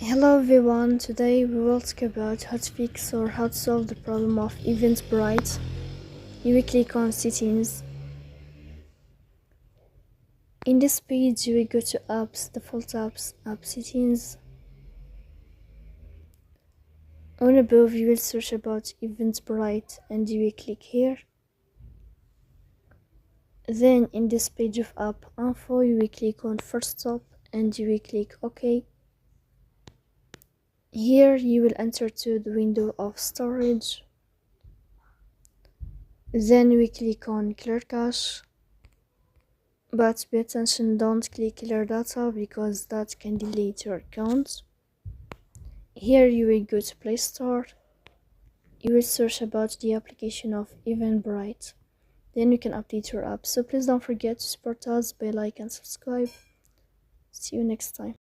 Hello everyone, today we will talk about how to fix or how to solve the problem of Eventbrite. You will click on settings. In this page you will go to apps, default apps, app settings. On above you will search about Eventbrite and you will click here. Then in this page of app info you will click on first stop and you will click OK. Here you will enter to the window of storage. Then we click on clear cache, but pay attention, don't click clear data because that can delete your account. Here you will go to Play Store. You will search about the application of Eventbrite. Then you can update your app. So please don't forget to support us by like and subscribe. See you next time.